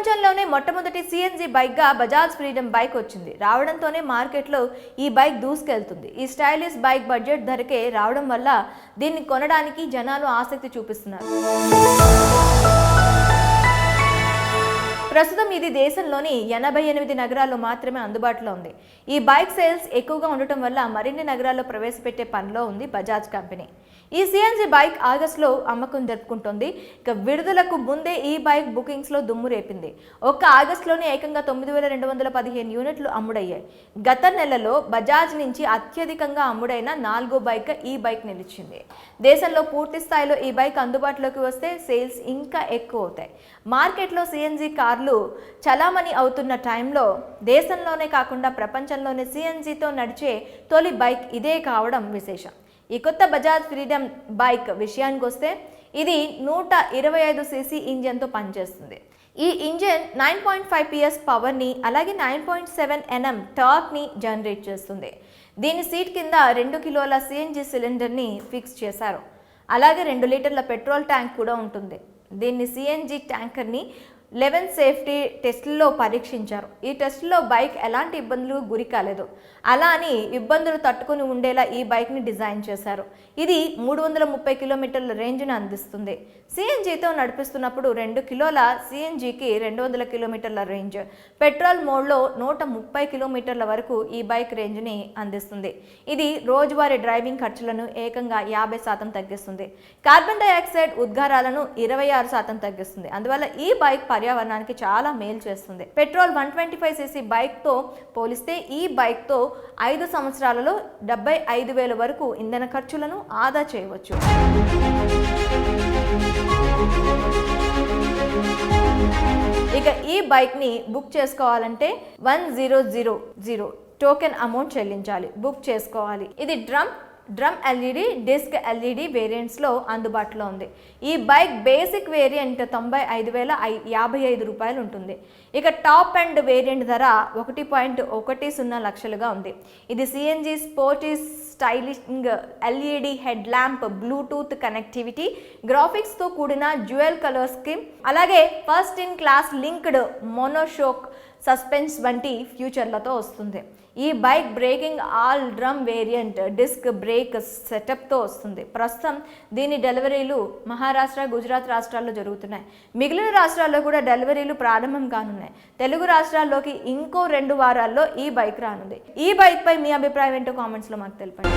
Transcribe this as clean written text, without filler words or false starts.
ప్రపంచంలోనే మొట్టమొదటి CNG బైక్గా Bajaj freedom bike వచ్చింది. రావడంతోనే మార్కెట్లో ఈ బైక్ దూసుకెళ్తుంది. ఈ స్టైలిష్ బైక్ బడ్జెట్ ధరకే రావడం వల్ల దీన్ని కొనడానికి జనాలు ఆసక్తి చూపిస్తున్నారు. ప్రస్తుతం ఇది దేశంలోని 88 నగరాల్లో మాత్రమే అందుబాటులో ఉంది. ఈ బైక్ సేల్స్ ఎక్కువగా ఉండటం వల్ల మరిన్ని నగరాల్లో ప్రవేశపెట్టే పనిలో ఉంది బజాజ్ కంపెనీ. ఈ సిఎన్జి బైక్ ఆగస్టులో అమ్మకం జరుపుకుంటోంది. ఇక విడుదలకు ముందే ఈ బైక్ బుకింగ్స్లో దుమ్ము రేపింది. ఒక్క ఆగస్టులోనే ఏకంగా 9215 యూనిట్లు అమ్ముడయ్యాయి. గత నెలలో బజాజ్ నుంచి అత్యధికంగా అమ్ముడైన 4వ బైక్ ఈ బైక్ నిలిచింది. దేశంలో పూర్తి స్థాయిలో ఈ బైక్ అందుబాటులోకి వస్తే సేల్స్ ఇంకా ఎక్కువ అవుతాయి. మార్కెట్లో సిఎన్జి కార్లు చలామణి అవుతున్న టైంలో దేశంలోనే కాకుండా ప్రపంచంలోనే సిఎన్జితో నడిచే తొలి బైక్ ఇదే కావడం విశేషం. ఈ కొత్త బజాజ్ ఫ్రీడమ్ బైక్ విషయానికి వస్తే ఇది 125 cc ఇంజన్తో పనిచేస్తుంది. ఈ ఇంజన్ 9.5 PS పవర్ని అలాగే 9.7 Nm టార్క్ని జనరేట్ చేస్తుంది. దీని సీట్ కింద 2 కిలోల సిఎన్జి సిలిండర్ని ఫిక్స్ చేశారు. అలాగే 2 లీటర్ల పెట్రోల్ ట్యాంక్ కూడా ఉంటుంది. దీన్ని సిఎన్జి ట్యాంకర్ని 11 సేఫ్టీ టెస్టుల్లో పరీక్షించారు. ఈ టెస్టులో బైక్ ఎలాంటి ఇబ్బందులు గురి కాలేదు. అలా అని ఇబ్బందులు తట్టుకుని ఉండేలా ఈ బైక్ని డిజైన్ చేశారు. ఇది 330 కిలోమీటర్ల రేంజ్ను అందిస్తుంది. సిఎన్జితో నడిపిస్తున్నప్పుడు 2 కిలోల సిఎన్జికి 200 కిలోమీటర్ల రేంజ్, పెట్రోల్ మోడ్లో 130 కిలోమీటర్ల వరకు ఈ బైక్ రేంజ్ని అందిస్తుంది. ఇది రోజువారీ డ్రైవింగ్ ఖర్చులను ఏకంగా 50% తగ్గిస్తుంది. కార్బన్ డైఆక్సైడ్ ఉద్గారాలను 26% తగ్గిస్తుంది. అందువల్ల ఈ బైక్ పర్యావరణానికి చాలా మేలు చేస్తుంది. పెట్రోల్ 125 cc బైక్తో పోలిస్తే ఈ బైక్తో 5 సంవత్సరాలలో 75,000 వరకు ఇంధన ఖర్చులను ఆదా చేయవచ్చు. ఇక ఈ బైక్ని బుక్ చేసుకోవాలంటే 1000 టోకెన్ అమౌంట్ చెల్లించాలి, బుక్ చేసుకోవాలి. ఇది డ్రమ్ ఎల్ఈడి, డిస్క్ ఎల్ఈడి వేరియంట్స్లో అందుబాటులో ఉంది. ఈ బైక్ బేసిక్ వేరియంట్ 95,055 రూపాయలు ఉంటుంది. ఇక టాప్ అండ్ వేరియంట్ ధర 1.10 లక్షలుగా ఉంది. ఇది CNG sporty styling LED head lamp, Bluetooth connectivity, గ్రాఫిక్స్తో కూడిన డ్యూయల్ కలర్ స్కీమ్, అలాగే first in class linked monoshock suspension వంటి ఫ్యూచర్లతో వస్తుంది. ఈ bike braking all drum variant disc brake సెటప్తో వస్తుంది. ప్రస్తుతం దీని డెలివరీలు మహారాష్ట్ర, గుజరాత్ రాష్ట్రాల్లో జరుగుతున్నాయి. మిగిలిన రాష్ట్రాల్లో కూడా డెలివరీలు ప్రారంభం కానున్నాయి. తెలుగు రాష్ట్రాల్లోకి ఇంకో 2 వారాల్లో ఈ బైక్ రానుంది. ఈ బైక్ పై మీ అభిప్రాయం ఏంటో కామెంట్స్లో మాకు తెలిపండి.